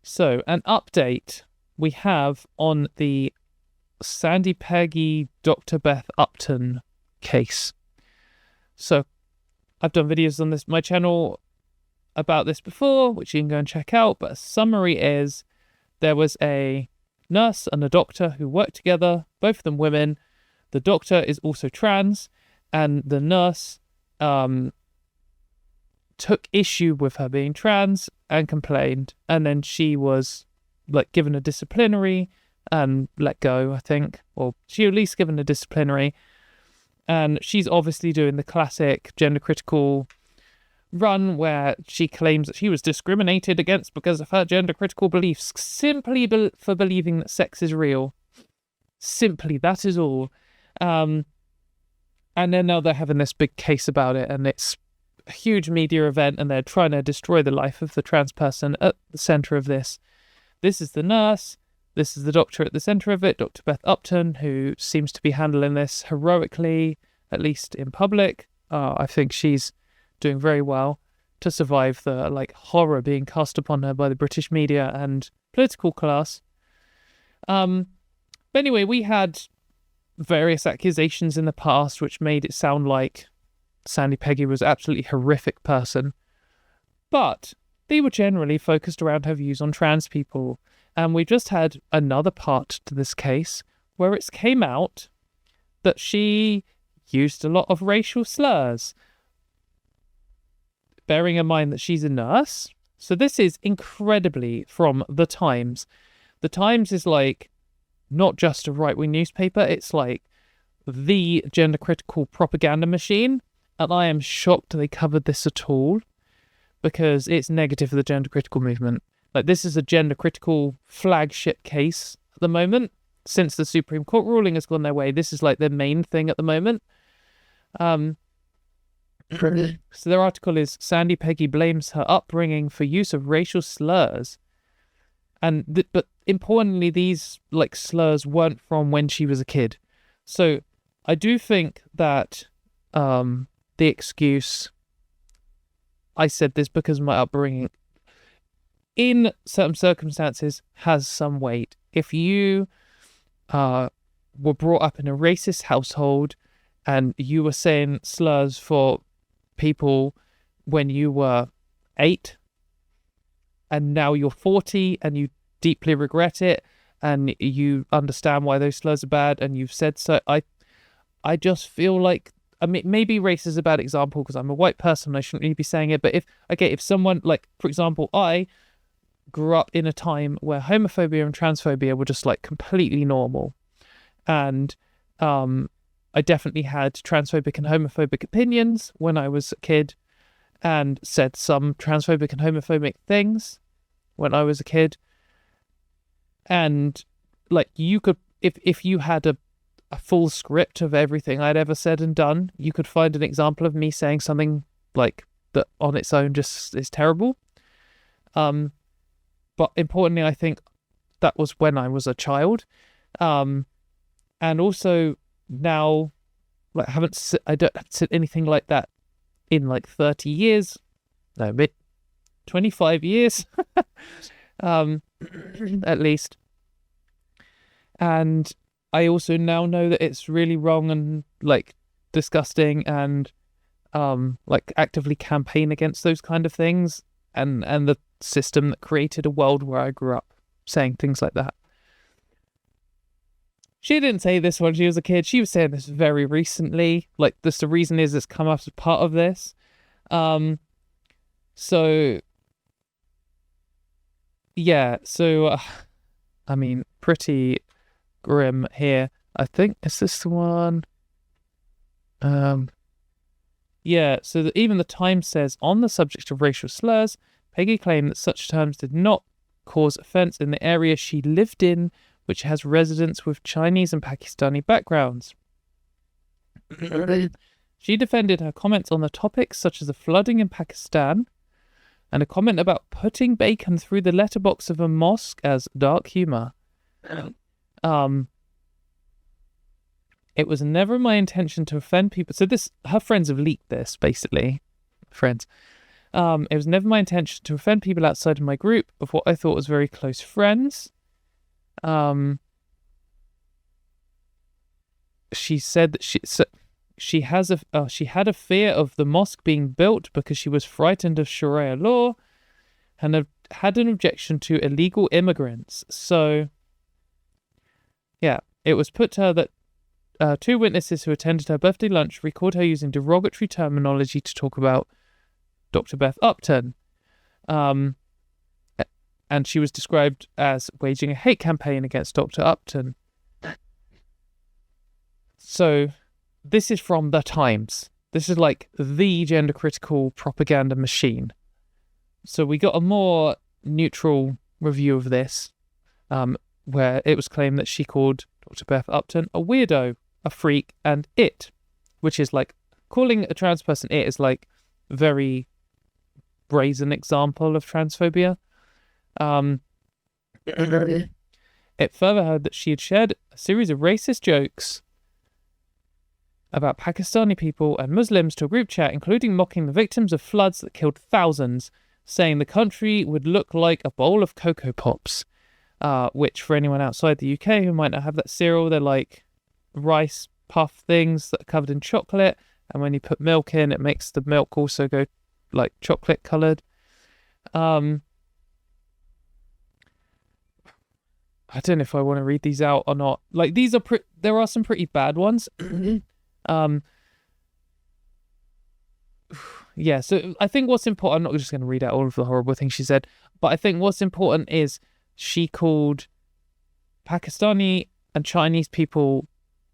So, an update we have on the Sandie Peggie, Dr. Beth Upton case. So, I've done videos on my channel about this before, which you can go and check out, but a summary is there was a nurse and a doctor who worked together, both of them women. The doctor is also trans, and the nurse took issue with her being trans and complained, and then she was given a disciplinary and let go, I think, or she at least given a disciplinary. And she's obviously doing the classic gender critical run where she claims that she was discriminated against because of her gender critical beliefs, simply for believing that sex is real. Simply, that is all. And then now they're having this big case about it, and it's a huge media event, and they're trying to destroy the life of the trans person at the centre of this. This is the nurse. This is the doctor at the centre of it, Dr. Beth Upton, who seems to be handling this heroically, at least in public. I think she's doing very well to survive the horror being cast upon her by the British media and political class. But anyway, we had various accusations in the past which made it sound like Sandie Peggie was an absolutely horrific person. But they were generally focused around her views on trans people. And we just had another part to this case where it came out that she used a lot of racial slurs. Bearing in mind that she's a nurse. So this is incredibly from The Times. The Times is not just a right-wing newspaper, it's the gender critical propaganda machine. And I am shocked they covered this at all, because it's negative for the gender critical movement. This is a gender critical flagship case at the moment. Since the Supreme Court ruling has gone their way, this is their main thing at the moment. So their article is, Sandie Peggie blames her upbringing for use of racial slurs. And but importantly, these slurs weren't from when she was a kid. So I do think that the excuse, I said this because of my upbringing, in certain circumstances has some weight. If you were brought up in a racist household and you were saying slurs for people when you were 8, and now you're 40 and you deeply regret it and you understand why those slurs are bad and you've said so, I just feel maybe race is a bad example because I'm a white person, I shouldn't really be saying it, but if someone, for example, I grew up in a time where homophobia and transphobia were just completely normal, and I definitely had transphobic and homophobic opinions when I was a kid, and said some transphobic and homophobic things when I was a kid. And you could, if you had a full script of everything I'd ever said and done, you could find an example of me saying something that on its own just is terrible. But importantly, I think that was when I was a child. And also now, I don't said anything like that in 30 years. No, 25 years. At least. And I also now know that it's really wrong and disgusting, and actively campaign against those kind of things, and the system that created a world where I grew up saying things like that. She didn't say this when she was a kid. She was saying this very recently. The reason is it's come up as part of this. So yeah, so I mean, pretty grim here. I think, is this the one? Yeah, so even the Times says, on the subject of racial slurs, Peggy claimed that such terms did not cause offence in the area she lived in, which has residents with Chinese and Pakistani backgrounds. She defended her comments on the topics such as the flooding in Pakistan and a comment about putting bacon through the letterbox of a mosque as dark humour. It was never my intention to offend people. So her friends have leaked this, basically. Friends. It was never my intention to offend people outside of my group of what I thought was very close friends. She said that she had a fear of the mosque being built because she was frightened of Sharia law and had an objection to illegal immigrants. So, yeah, it was put to her that two witnesses who attended her birthday lunch recalled her using derogatory terminology to talk about Dr. Beth Upton. And she was described as waging a hate campaign against Dr. Upton. So, this is from The Times. This is like the gender-critical propaganda machine. So we got a more neutral review of this, where it was claimed that she called Dr. Beth Upton a weirdo, a freak, and it, which is like, calling a trans person it is like very brazen example of transphobia. It further heard that she had shared a series of racist jokes about Pakistani people and Muslims to a group chat, including mocking the victims of floods that killed thousands, saying the country would look like a bowl of Cocoa Pops, which for anyone outside the UK who might not have that cereal, they're like rice puff things that are covered in chocolate, and when you put milk in, it makes the milk also go like chocolate coloured. I don't know if I want to read these out or not. Like, these are there are some pretty bad ones. Yeah, so I think what's important, I'm not just going to read out all of the horrible things she said, but I think what's important is she called Pakistani and Chinese people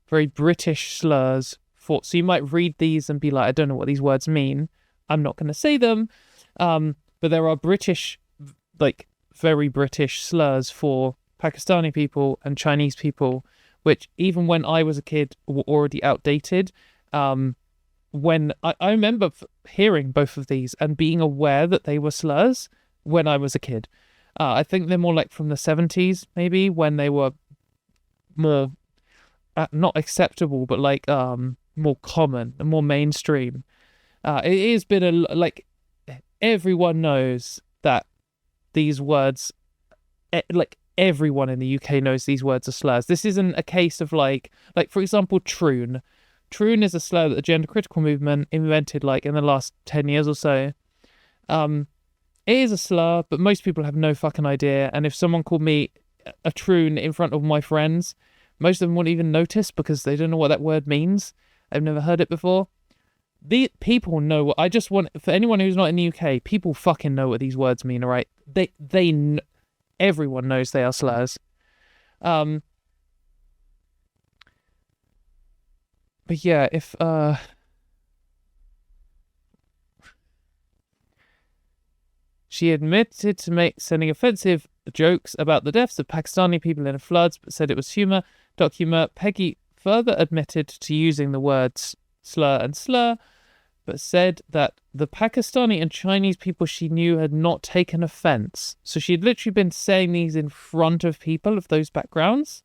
very British slurs. So you might read these and be like, I don't know what these words mean. I'm not going to say them. But there are British, like very British slurs for Pakistani people and Chinese people, which even when I was a kid were already outdated. When I remember hearing both of these and being aware that they were slurs when I was a kid. I think they're more like from the 70s, maybe, when they were more, not acceptable, but like more common and more mainstream. It has been like, everyone knows that these words, like everyone in the UK knows these words are slurs. This isn't a case of like for example, troon. Troon is a slur that the gender critical movement invented like in the last 10 years or so. It is a slur, but most people have no fucking idea. And if someone called me a troon in front of my friends, most of them wouldn't even notice because they don't know what that word means. I've never heard it before. The people know what I just want. For anyone who's not in the UK, people fucking know what these words mean, all right? Everyone knows they are slurs. But yeah, if she admitted to sending offensive jokes about the deaths of Pakistani people in the floods, but said it was humor. Peggy further admitted to using the words slur and slur, but said that the Pakistani and Chinese people she knew had not taken offense. So she had literally been saying these in front of people of those backgrounds,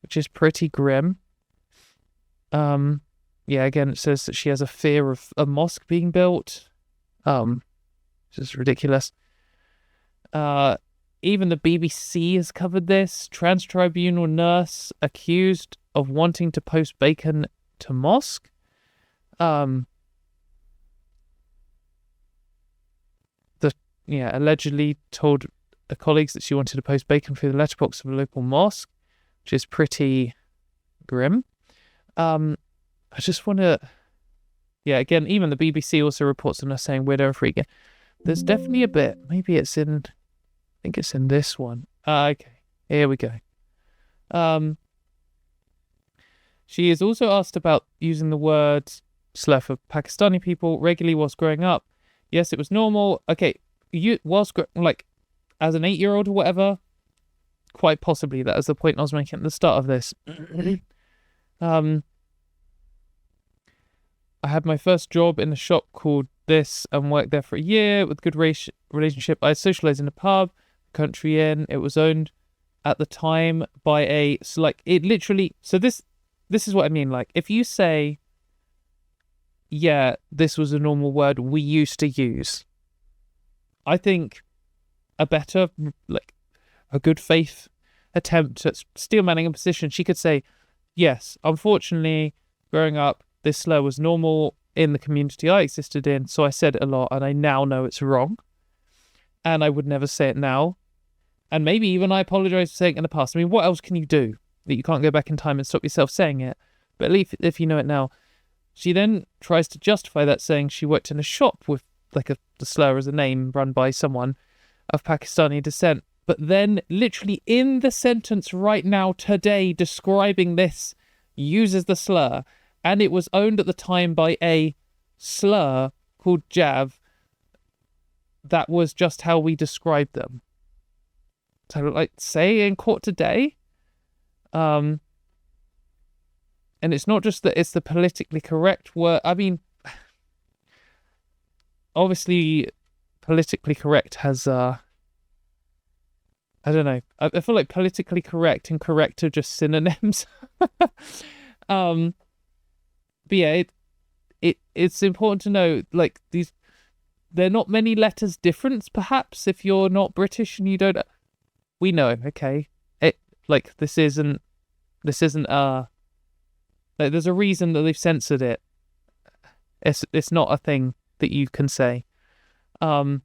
which is pretty grim. Yeah, again, it says that she has a fear of a mosque being built, which is ridiculous. Even the BBC has covered this. Trans tribunal nurse accused of wanting to post bacon to mosque. Allegedly told her colleagues that she wanted to post bacon through the letterbox of a local mosque, which is pretty grim. I just want to... Yeah, again, even the BBC also reports on us saying weirdo and freak. There's definitely a bit. Maybe it's in... I think it's in this one. Okay, here we go. She is also asked about using the word slur for Pakistani people regularly whilst growing up. Yes, it was normal. Okay, as an 8-year-old or whatever, quite possibly that is the point I was making at the start of this. I had my first job in a shop called this and worked there for a year with good relationship. I socialised in a pub, country inn. It was owned at the time by this is what I mean. Like, if you say yeah, this was a normal word we used to use. I think a better, like, a good faith attempt at steel manning a position, she could say, yes, unfortunately, growing up, this slur was normal in the community I existed in, so I said it a lot, and I now know it's wrong, and I would never say it now. And maybe even I apologise for saying it in the past. I mean, what else can you do that you can't go back in time and stop yourself saying it? But at least if you know it now. She then tries to justify that, saying she worked in a shop with the slur as a name run by someone of Pakistani descent. But then literally in the sentence right now, today, describing this, uses the slur. And it was owned at the time by a slur called Jav. That was just how we described them. So, like, say in court today, and it's not just that it's the politically correct word. I mean, obviously, politically correct has, I don't know. I feel like politically correct and correct are just synonyms. But yeah, it's important to know, like, they're not many letters difference, perhaps, if you're not British and you don't. We know, okay. This isn't like, there's a reason that they've censored it. It's not a thing that you can say. But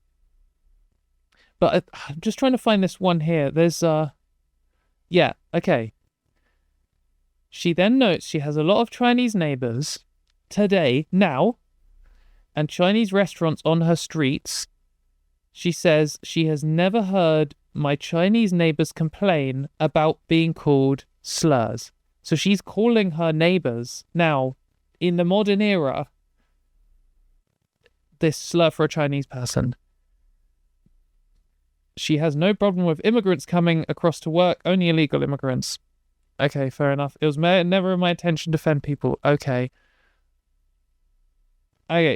I'm just trying to find this one here. There's yeah, okay. She then notes she has a lot of Chinese neighbours today, now, and Chinese restaurants on her streets. She says she has never heard my Chinese neighbours complain about being called slurs. So she's calling her neighbours now, in the modern era, this slur for a Chinese person. She has no problem with immigrants coming across to work, only illegal immigrants. Okay, fair enough. It was never my intention to offend people. Okay,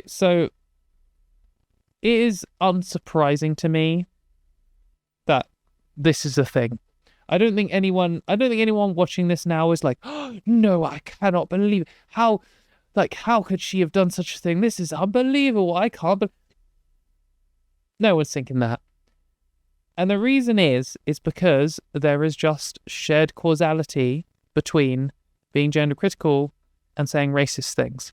so it is unsurprising to me that this is a thing. I don't think anyone watching this now is like, oh, no, I cannot believe it. How could she have done such a thing? This is unbelievable. I can't No one's thinking that. And the reason is because there is just shared causality between being gender critical and saying racist things.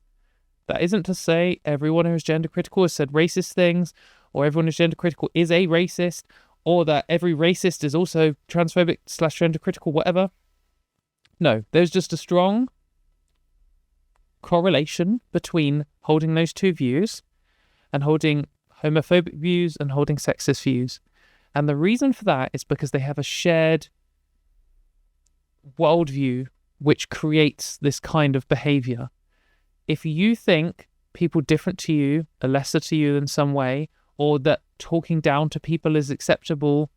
That isn't to say everyone who is gender critical has said racist things, or everyone who's gender critical is a racist, or that every racist is also transphobic / gender critical, whatever. No, there's just a strong correlation between holding those two views and holding homophobic views and holding sexist views. And the reason for that is because they have a shared worldview which creates this kind of behavior. If you think people different to you are lesser to you in some way, or that talking down to people is acceptable,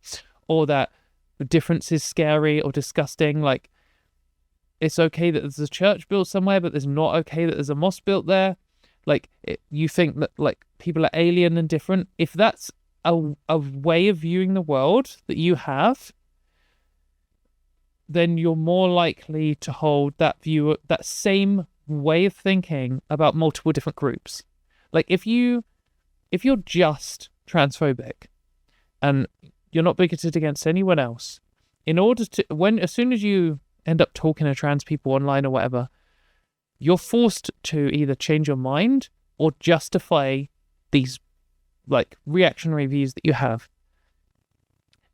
or that difference is scary or disgusting, like, it's okay that there's a church built somewhere, but it's not okay that there's a mosque built there. Like, you think that, like, people are alien and different. If that's a way of viewing the world that you have, then you're more likely to hold that view, that same way of thinking about multiple different groups. Like, if you're just transphobic and you're not bigoted against anyone else, as soon as you end up talking to trans people online or whatever, you're forced to either change your mind or justify these, like, reactionary views that you have.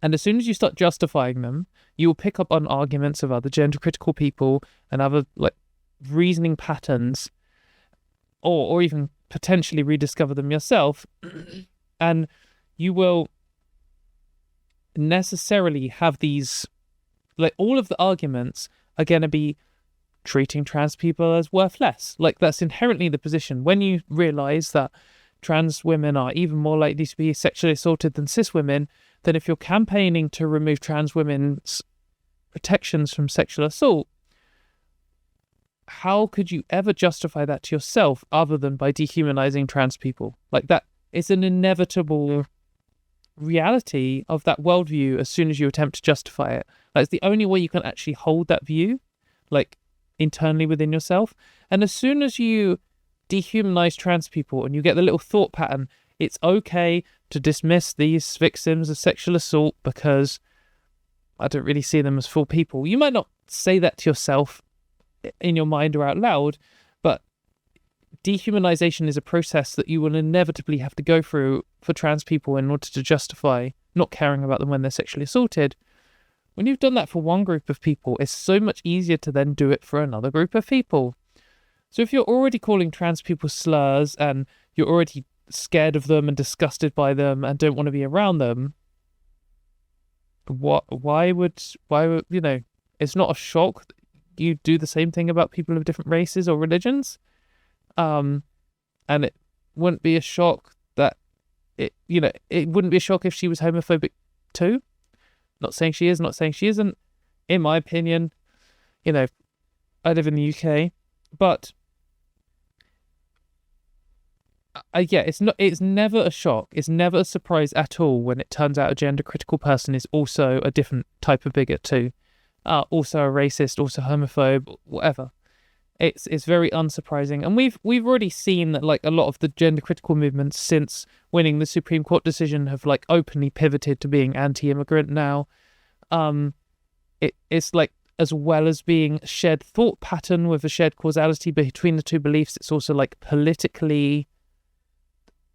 And as soon as you start justifying them, you will pick up on arguments of other gender critical people and other, like, reasoning patterns, or even potentially rediscover them yourself. And you will necessarily have these, like, all of the arguments are going to be treating trans people as worth less. Like, that's inherently the position. When you realise that trans women are even more likely to be sexually assaulted than cis women, then if you're campaigning to remove trans women's protections from sexual assault, how could you ever justify that to yourself other than by dehumanizing trans people? Like, that is an inevitable reality of that worldview as soon as you attempt to justify it. Like, it's the only way you can actually hold that view, like, internally within yourself. And as soon as you dehumanize trans people and you get the little thought pattern, it's okay to dismiss these victims of sexual assault because I don't really see them as full people. You might not say that to yourself in your mind or out loud, but dehumanization is a process that you will inevitably have to go through for trans people in order to justify not caring about them when they're sexually assaulted. When you've done that for one group of people, it's so much easier to then do it for another group of people. So if you're already calling trans people slurs and you're already scared of them and disgusted by them and don't want to be around them, why would it's not a shock that you do the same thing about people of different races or religions. And it wouldn't be a shock that it wouldn't be a shock if she was homophobic too. Not saying she is, not saying she isn't. In my opinion, I live in the UK, but it's never a shock. It's never a surprise at all when it turns out a gender critical person is also a different type of bigot too. Also a racist, also homophobe, whatever. It's very unsurprising. And we've already seen that like a lot of the gender critical movements since winning the Supreme Court decision have like openly pivoted to being anti-immigrant now. It's like, as well as being a shared thought pattern with a shared causality between the two beliefs, it's also like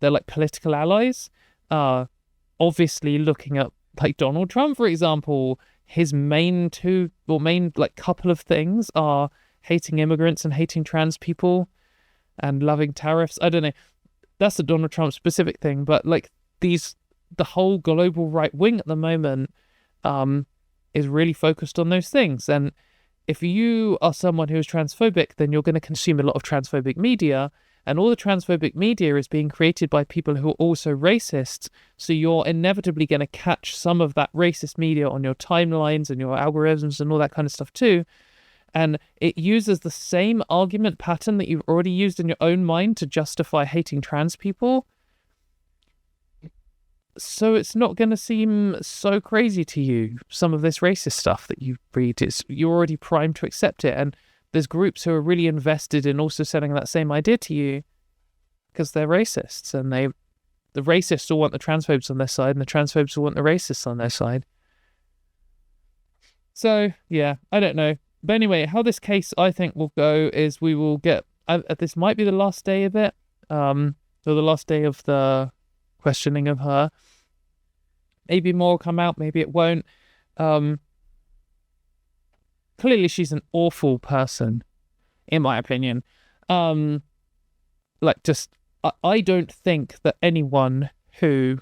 they're like political allies. Obviously looking at like Donald Trump, for example, his main like couple of things are hating immigrants and hating trans people and loving tariffs. I don't know. That's a Donald Trump specific thing, but like the whole global right wing at the moment is really focused on those things. And if you are someone who is transphobic, then you're going to consume a lot of transphobic media, and all the transphobic media is being created by people who are also racist. So you're inevitably going to catch some of that racist media on your timelines and your algorithms and all that kind of stuff too. And it uses the same argument pattern that you've already used in your own mind to justify hating trans people. So it's not going to seem so crazy to you, some of this racist stuff that you read. You're already primed to accept it. And there's groups who are really invested in also selling that same idea to you because they're racists. And the racists will want the transphobes on their side and the transphobes will want the racists on their side. So, yeah, I don't know. But anyway, how this case, I think, will go is we will get... this might be the last day of it. So the last day of the questioning of her. Maybe more will come out, maybe it won't. Clearly, she's an awful person, in my opinion. I don't think that anyone who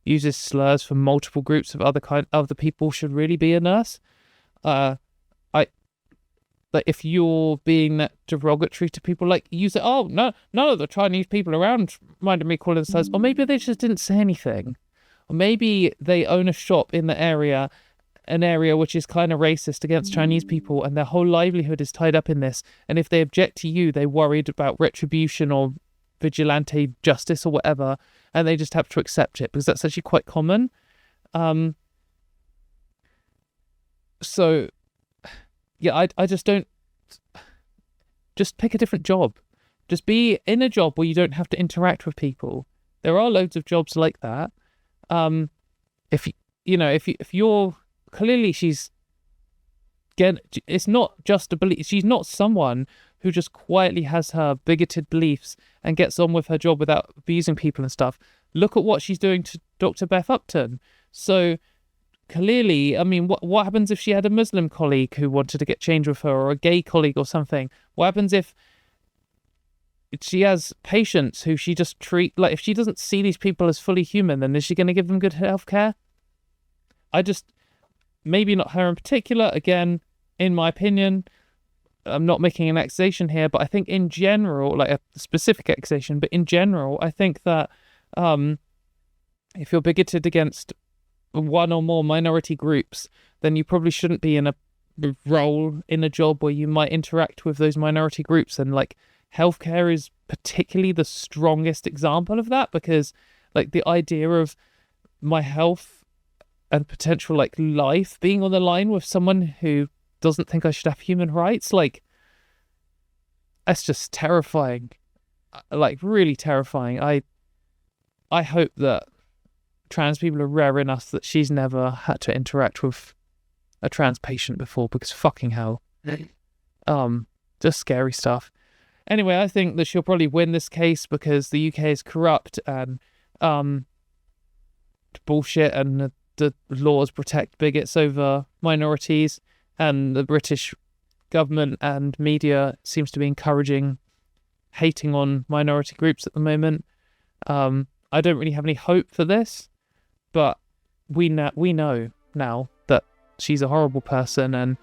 uses slurs for multiple groups of other people should really be a nurse. Like if you're being that derogatory to people, like you say, oh no, none of the Chinese people around minded me calling slurs, or maybe they just didn't say anything, or maybe they own a shop in the area, an area which is kind of racist against Chinese people, and their whole livelihood is tied up in this. And if they object to you, they're worried about retribution or vigilante justice or whatever, and they just have to accept it because that's actually quite common. So. Yeah, I just don't... Just pick a different job. Just be in a job where you don't have to interact with people. There are loads of jobs like that. If you're... Clearly she's... Again, it's not just a belief. She's not someone who just quietly has her bigoted beliefs and gets on with her job without abusing people and stuff. Look at what she's doing to Dr. Beth Upton. So... Clearly, I mean, what happens if she had a Muslim colleague who wanted to get change with her, or a gay colleague or something? What happens if she has patients who she just if she doesn't see these people as fully human, then is she going to give them good health care? Maybe not her in particular, again, in my opinion, I'm not making an accusation here, but I think in general, like a specific accusation, but in general, I think that if you're bigoted against one or more minority groups, then you probably shouldn't be in a role in a job where you might interact with those minority groups. And like healthcare is particularly the strongest example of that, because like the idea of my health and potential like life being on the line with someone who doesn't think I should have human rights, like that's just terrifying. like really terrifying. I hope that trans people are rare enough that she's never had to interact with a trans patient before, because fucking hell. Just scary stuff. Anyway, I think that she'll probably win this case because the UK is corrupt and bullshit, and the laws protect bigots over minorities, and the British government and media seems to be encouraging hating on minority groups at the moment. I don't really have any hope for this, but we know now that she's a horrible person, and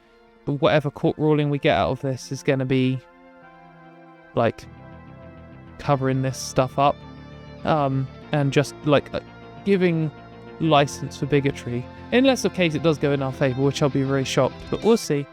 whatever court ruling we get out of this is going to be like covering this stuff up, and just like giving license for bigotry. Unless, of case, it does go in our favour, which I'll be very shocked, but we'll see.